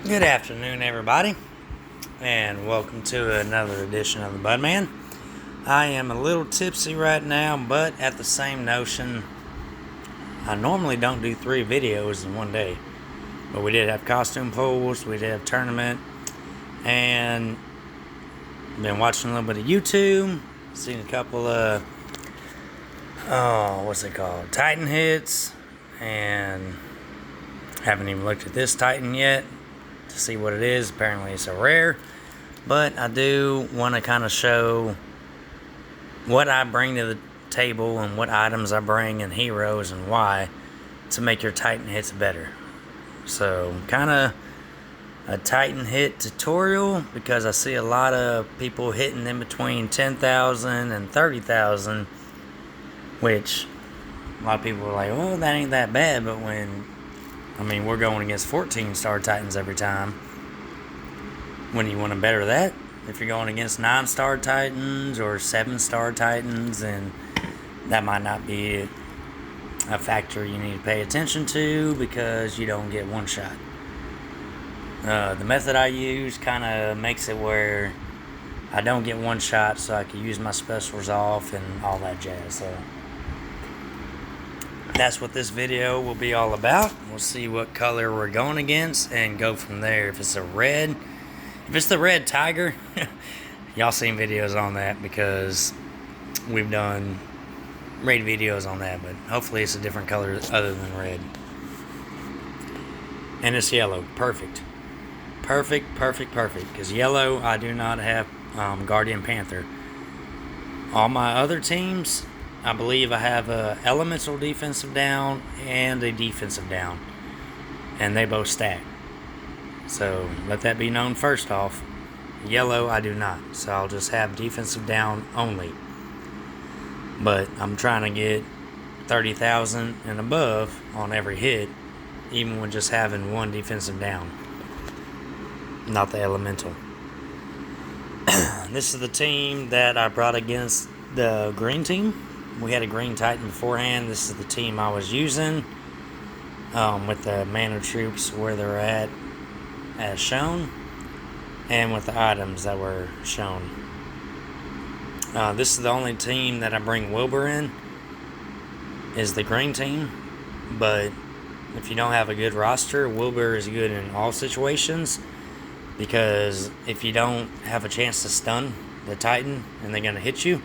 Good afternoon, everybody, and welcome to another edition of the Budman. I am a little tipsy right now, but at the same notion, I normally don't do 3 videos in one day. But we did have costume pulls, we did have tournament, and been watching a little bit of YouTube, seen a couple of, Titan hits, and haven't even looked at this Titan yet to see what it is. Apparently it's a rare, but I do want to kind of show what I bring to the table and what items I bring and heroes and why to make your Titan hits better. So kind of a Titan hit tutorial, because I see a lot of people hitting in between 10,000 and 30,000, which a lot of people are like, well, that ain't that bad. But we're going against 14-star Titans every time. When you want to better that, if you're going against 9-star Titans or 7-star Titans, then that might not be a factor you need to pay attention to, because you don't get one shot. The method I use kind of makes it where I don't get one shot, so I can use my specials off and all that jazz. So that's what this video will be all about. We'll see what color we're going against and go from there. If it's the red tiger, y'all seen videos on that, because we've done raid videos on that, but hopefully it's a different color other than red. And it's yellow. Perfect, because yellow, I do not have Guardian Panther. All my other teams, I believe I have a elemental defensive down and a defensive down, and they both stack. So let that be known first off. Yellow, I do not, so I'll just have defensive down only. But I'm trying to get 30,000 and above on every hit, even with just having one defensive down, not the elemental. This is the team that I brought against the green team. We had a green Titan beforehand. This is the team I was using, with the mana troops where they're at as shown, and with the items that were shown. This is the only team that I bring Wilbur in, is the green team. But if you don't have a good roster, Wilbur is good in all situations, because if you don't have a chance to stun the Titan and they're going to hit you,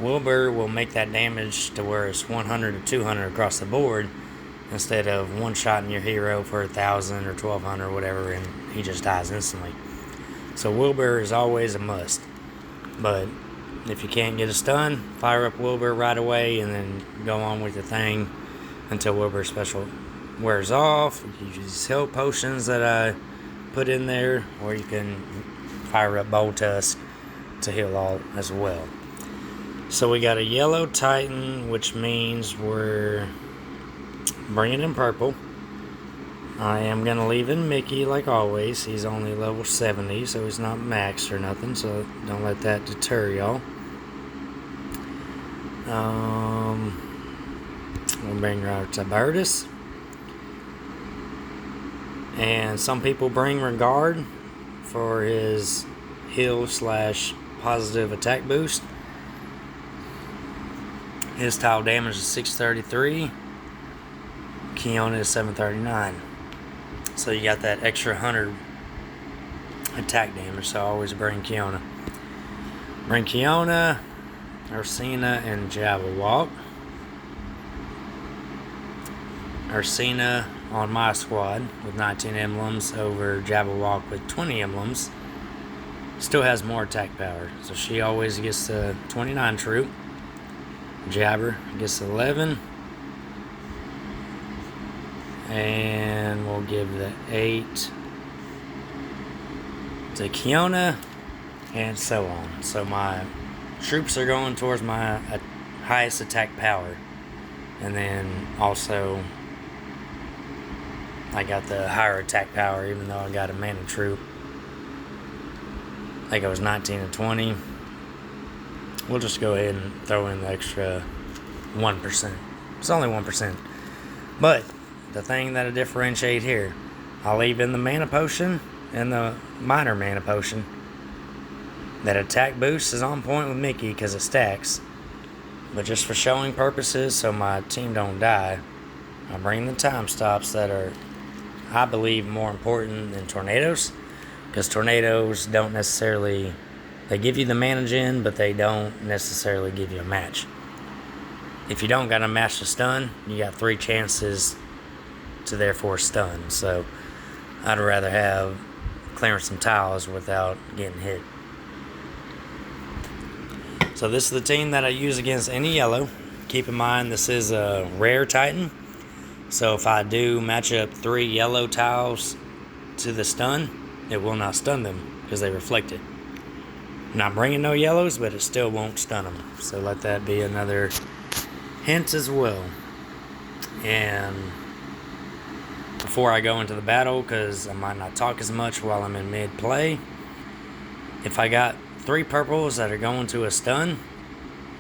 Wilbur will make that damage to where it's 100 or 200 across the board, instead of one shot in your hero for 1,000 or 1,200 or whatever, and he just dies instantly. So Wilbur is always a must. But if you can't get a stun, fire up Wilbur right away and then go on with the thing until Wilbur's special wears off. You use these health potions that I put in there, or you can fire up Bold Tusk to heal all as well. So we got a yellow Titan, which means we're bringing in purple. I am going to leave in Mickey like always. He's only level 70, so he's not maxed or nothing, so don't let that deter y'all. We'll bring our Tibertus. And some people bring Regard for his heal / positive attack boost. His tile damage is 633. Kiona is 739. So you got that extra 100 attack damage, so I always bring Kiona. Bring Kiona, Ursina, and Jabberwock. Ursina on my squad with 19 emblems over Jabberwock with 20 emblems. Still has more attack power, so she always gets the 29 troop. Jabber gets 11. And we'll give the 8 to Kiona, and so on. So my troops are going towards my highest attack power. And then also, I got the higher attack power, even though I got a mana troop. I think it was 19 and 20. We'll just go ahead and throw in the extra 1%. It's only 1%. But the thing that'll differentiate here, I'll leave in the mana potion and the minor mana potion. That attack boost is on point with Mickey because it stacks. But just for showing purposes, so my team don't die, I bring the time stops that are, I believe, more important than tornadoes. Because tornadoes don't necessarily, they give you the mana gen, but they don't necessarily give you a match. If you don't got a match to stun, you got 3 chances to therefore stun. So I'd rather have clearing some tiles without getting hit. So this is the team that I use against any yellow. Keep in mind this is a rare Titan. So if I do match up 3 yellow tiles to the stun, it will not stun them because they reflect it. I'm not bringing no yellows, but it still won't stun them. So let that be another hint as well. And before I go into the battle, because I might not talk as much while I'm in mid-play, if I got 3 purples that are going to a stun,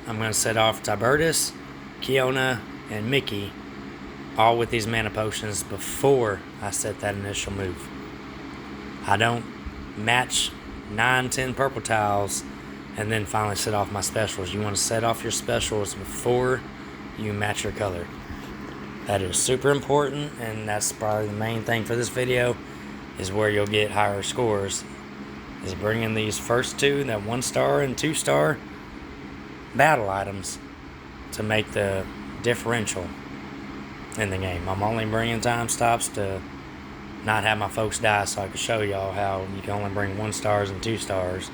I'm going to set off Tibertus, Kiona, and Mickey, all with these mana potions before I set that initial move. I don't match 9-10 purple tiles and then finally set off my specials. You want to set off your specials before you match your color. That is super important, and that's probably the main thing for this video, is where you'll get higher scores, is bringing these first 2, that 1-star and 2-star battle items, to make the differential in the game. I'm only bringing time stops to not have my folks die, so I can show y'all how you can only bring 1-stars and 2-stars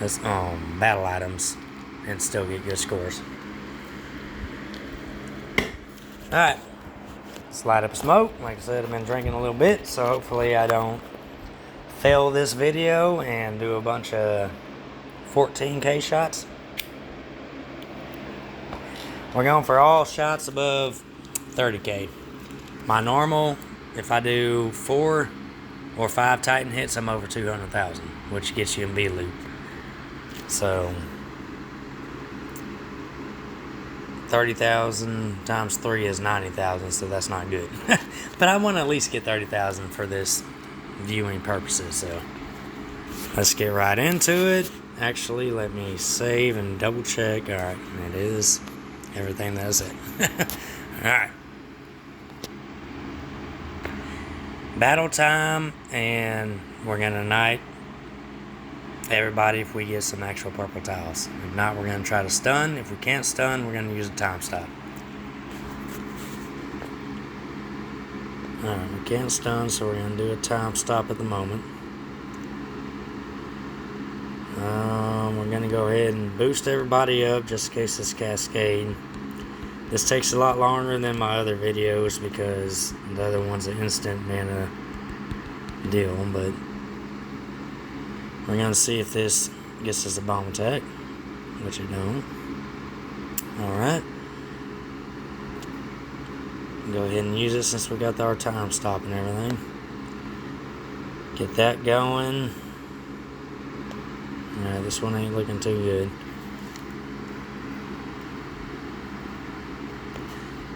as battle items and still get good scores. Alright, slide up a smoke. Like I said, I've been drinking a little bit, so hopefully I don't fail this video and do a bunch of 14k shots. We're going for all shots above 30k. My normal, if I do 4 or 5 Titan hits, I'm over 200,000, which gets you in B loop. So 30,000 times 3 is 90,000, so that's not good. But I want to at least get 30,000 for this viewing purposes, so let's get right into it. Actually, let me save and double check. Alright, it is everything that is it. Alright. Battle time, and we're going to knight everybody if we get some actual purple tiles. If not, we're going to try to stun. If we can't stun, we're going to use a time stop. Alright, we can't stun, so we're going to do a time stop at the moment. We're going to go ahead and boost everybody up just in case this cascade. This takes a lot longer than my other videos because the other one's an instant mana deal, but we're going to see if this gets us a bomb attack, which it don't. Alright. Go ahead and use it since we got our time stop and everything. Get that going. Alright, this one ain't looking too good.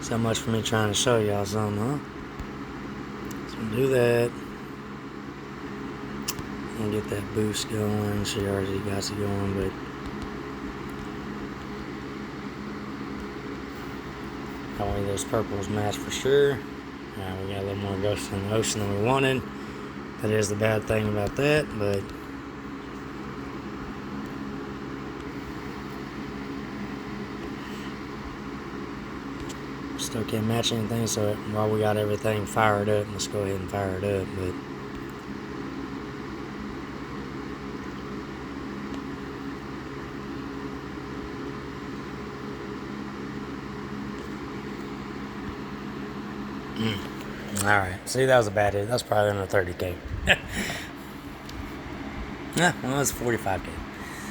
So much for me trying to show y'all something, huh? So we'll do that. And get that boost going. She already got it going, but that way those purples match for sure. Alright, we got a little more Ghost in the Ocean than we wanted. That is the bad thing about that, but still can't match anything, so while we got everything fired up, let's go ahead and fire it up. But alright, see, that was a bad hit. That's probably under 30k. Yeah, well, it's 45k.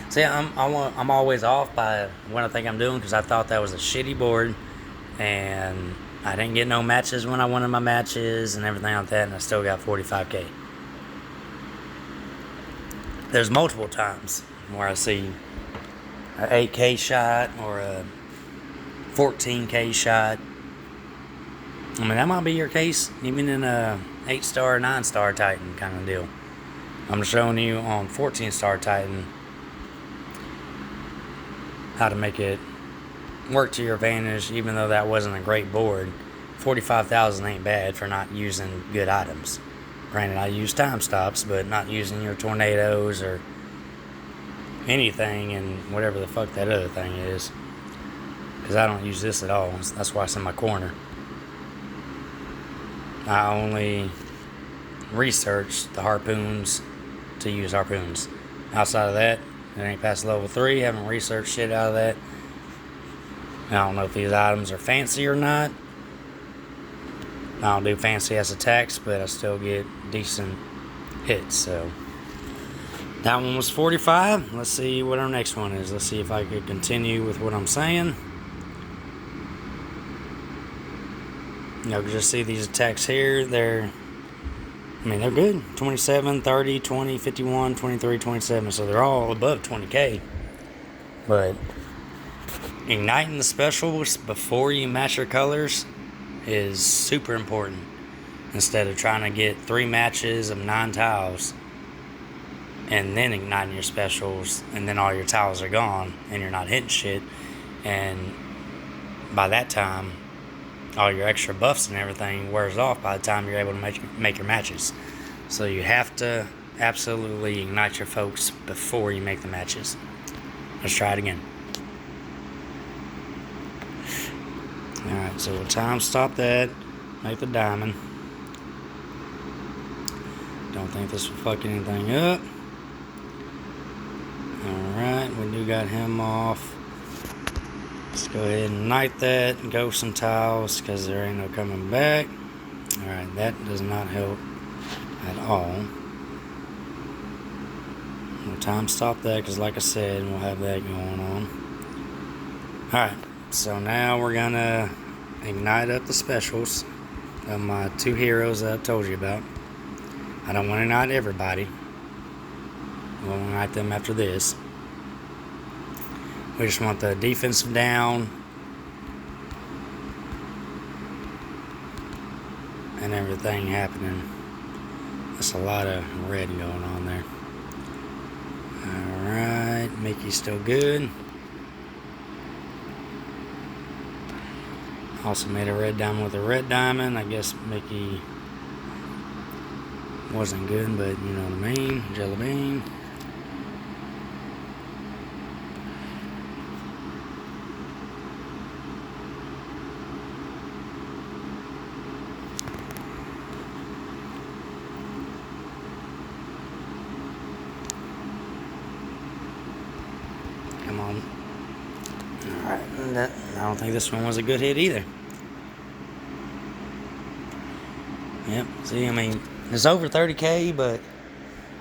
See, I'm always off by what I think I'm doing because I thought that was a shitty board. And I didn't get no matches when I wanted my matches and everything like that, and I still got 45k. There's multiple times where I see an 8k shot or a 14k shot. I mean, that might be your case, even in a 8-star, 9-star Titan kind of deal. I'm showing you on 14-star Titan how to make it work to your advantage, even though that wasn't a great board. 45,000 ain't bad for not using good items. Granted, I use time stops, but not using your tornadoes or anything and whatever the fuck that other thing is. Because I don't use this at all. That's why it's in my corner. I only researched the harpoons to use harpoons. Outside of that, it ain't past level 3. Haven't researched shit out of that. I don't know if these items are fancy or not. I don't do fancy ass attacks, but I still get decent hits. So that one was 45. Let's see what our next one is. Let's see if I could continue with what I'm saying. You know, just see these attacks here. They're good. 27, 30, 20, 51, 23, 27. So they're all above 20k. But igniting the specials before you match your colors is super important. Instead of trying to get 3 matches of 9 tiles and then igniting your specials, and then all your tiles are gone and you're not hitting shit. And by that time, all your extra buffs and everything wears off by the time you're able to make your matches. So you have to absolutely ignite your folks before you make the matches. Let's try it again. Alright, so we'll time stop that. Make the diamond. Don't think this will fuck anything up. Alright, we do got him off. Let's go ahead and ignite that and go some tiles because there ain't no coming back. Alright, that does not help at all. We'll time stop that because, like I said, we'll have that going on. Alright, so now we're gonna ignite up the specials of my 2 heroes that I told you about. I don't want to ignite everybody. We'll ignite them after this. We just want the defensive down and everything happening. That's a lot of red going on there. Alright, Mickey's still good. Also made a red diamond with a red diamond. I guess Mickey wasn't good, but you know what I mean. Jelly bean. Come on. Alright, I don't think this one was a good hit either. Yep, see, it's over 30k, but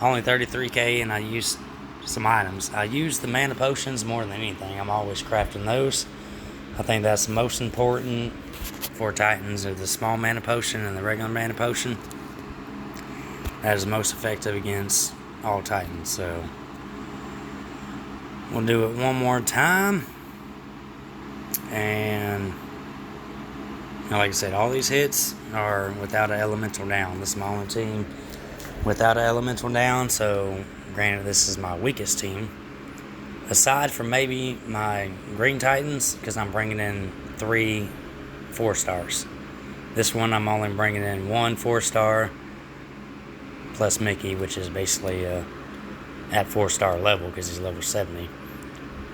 only 33k, and I used some items. I use the mana potions more than anything. I'm always crafting those. I think that's the most important for Titans, are the small mana potion and the regular mana potion. That is the most effective against all Titans, so we'll do it one more time. And like I said, all these hits are without an elemental down. This is my only team without an elemental down, so granted this is my weakest team. Aside from maybe my Green Titans, because I'm bringing in 3 4-stars. This one I'm only bringing in 1 4-star plus Mickey, which is basically at 4-star level because he's level 70.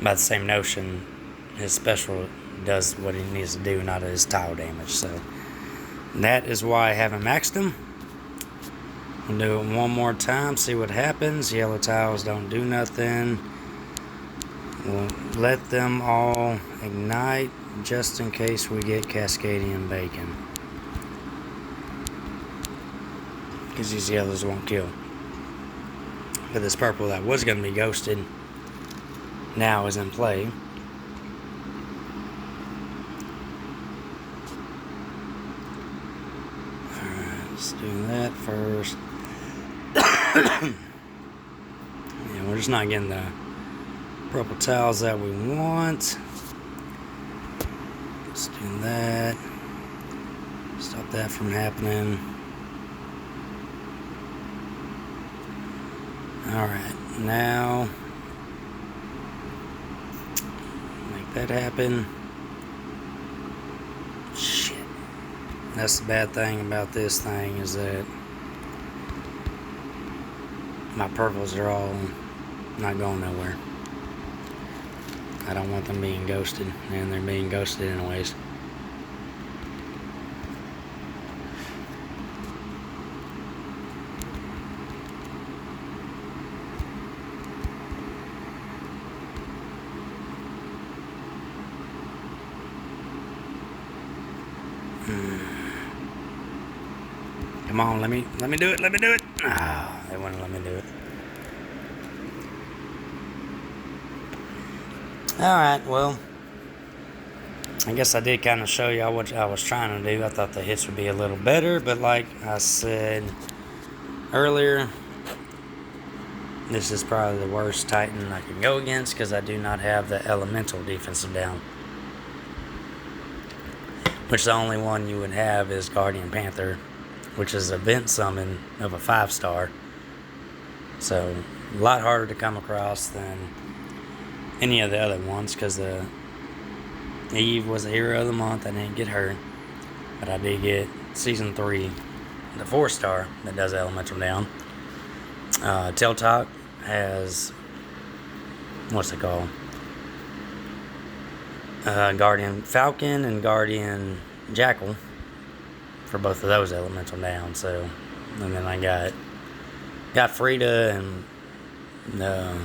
By the same notion, his special does what he needs to do, not his tile damage. So that is why I haven't maxed him. We'll do it one more time, see what happens. Yellow tiles don't do nothing. We'll let them all ignite just in case we get Cascadian Bacon, because these yellows won't kill. But this purple that was going to be ghosted now is in play. Alright, let's do that first. Yeah, we're just not getting the purple tiles that we want. Let's do that. Stop that from happening. Alright, now make that happen. Shit. That's the bad thing about this thing, is that my purples are all not going nowhere. I don't want them being ghosted, and they're being ghosted anyways. Come on, let me do it, let me do it. Ah, they wouldn't let me do it. Alright, well, I guess I did kind of show y'all what I was trying to do. I thought the hits would be a little better, but like I said earlier, this is probably the worst Titan I can go against, because I do not have the elemental defensive down. Which the only one you would have is Guardian Panther, which is a vent summon of a 5-star. So, a lot harder to come across than any of the other ones, because the Eve was the hero of the month. I didn't get her, but I did get Season 3, the 4-star that does elemental down. Tiltok has, what's it called? Guardian Falcon and Guardian Jackal for both of those elemental down. So, and then I got Frida and the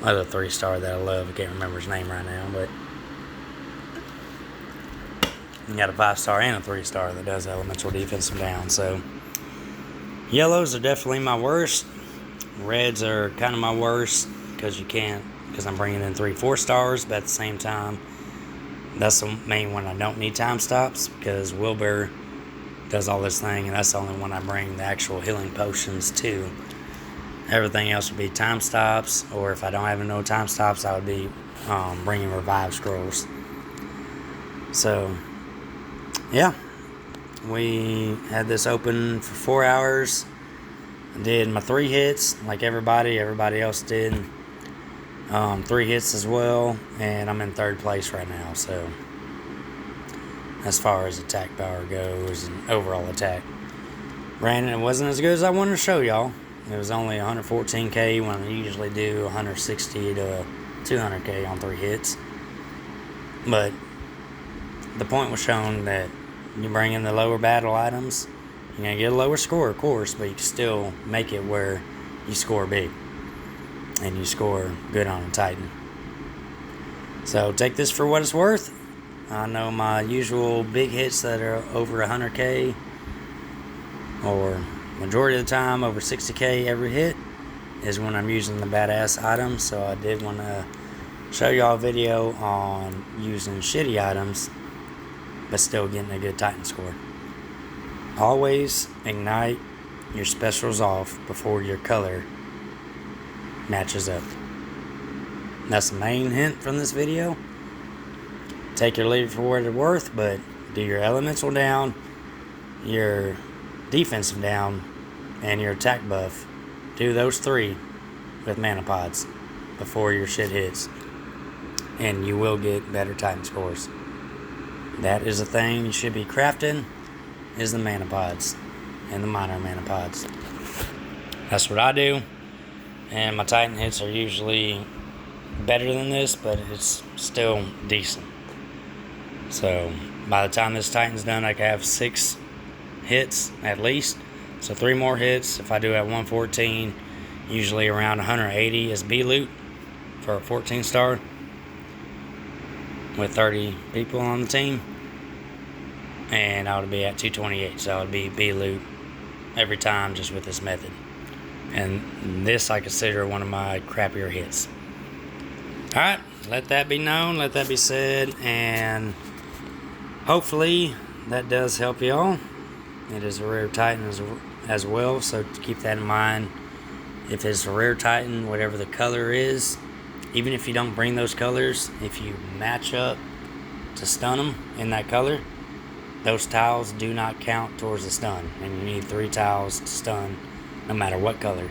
other 3-star that I love. I can't remember his name right now, but you got a 5-star and a 3-star that does elemental defensive down. So yellows are definitely my worst. Reds are kind of my worst, because I'm bringing in 3 4-stars, but at the same time, that's the main one I don't need time stops, because Wilbur does all this thing, and that's the only one I bring the actual healing potions to. Everything else would be time stops, or if I don't have no time stops, I would be bringing revive scrolls. So, yeah, we had this open for 4 hours. I did my 3 hits like everybody else did. 3 hits as well, and I'm in 3rd place right now. So, as far as attack power goes and overall attack, Brandon, it wasn't as good as I wanted to show y'all. It was only 114k when I usually do 160 to 200k on 3 hits. But the point was shown that you bring in the lower battle items, you're going to get a lower score, of course, but you can still make it where you score big. And you score good on a Titan. So take this for what it's worth. I know my usual big hits that are over 100k, or majority of the time over 60k every hit, is when I'm using the badass items. So I did want to show y'all a video on using shitty items but still getting a good Titan score. Always ignite your specials off before your color matches up. That's the main hint from this video. Take your leave for what it's worth, but do your elemental down, your defensive down, and your attack buff. Do those 3 with mana pods before your shit hits, and you will get better Titan scores. That is a thing you should be crafting, is the mana pods and the minor mana pods. That's what I do. And my Titan hits are usually better than this, but it's still decent. So by the time this Titan's done, I can have 6 hits at least. So 3 more hits. If I do at 114, usually around 180 is B loot for a 14-star with 30 people on the team. And I would be at 228, so I would be B loot every time just with this method. And this I consider one of my crappier hits. Alright, let that be known, let that be said, and hopefully that does help y'all. It is a rare Titan as well, so keep that in mind. If it's a rare Titan, whatever the color is, even if you don't bring those colors, if you match up to stun them in that color, those tiles do not count towards the stun, and you need 3 tiles to stun no matter what color.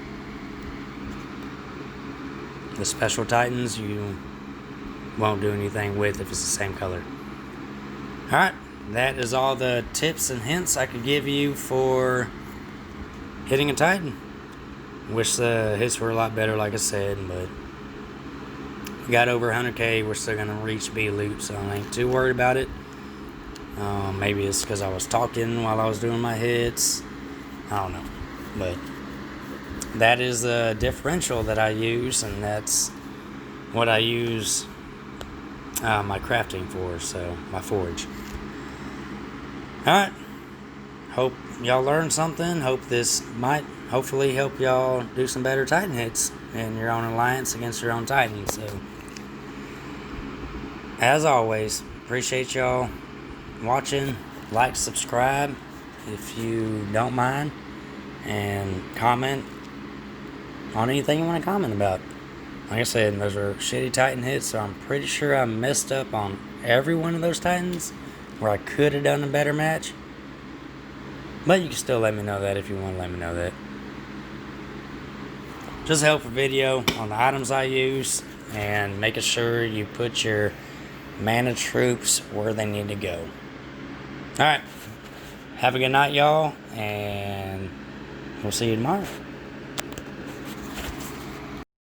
The special Titans you won't do anything with if it's the same color. Alright, that is all the tips and hints I could give you for hitting a Titan. Wish the hits were a lot better, like I said, but we got over 100k. We're still gonna reach B loop, so I ain't too worried about it. Maybe it's because I was talking while I was doing my hits. I don't know, but that is the differential that I use, and that's what I use my crafting for, so my forge. Alright, hope y'all learned something. Hope this might hopefully help y'all do some better Titan hits in your own alliance against your own Titan. So, as always, appreciate y'all watching. Like, subscribe if you don't mind, and comment on anything you want to comment about. Like I said, those are shitty Titan hits, so I'm pretty sure I messed up on every one of those Titans where I could have done a better match. But you can still let me know that if you want to let me know that. Just a helpful video on the items I use and making sure you put your mana troops where they need to go. Alright, have a good night, y'all, and we'll see you tomorrow.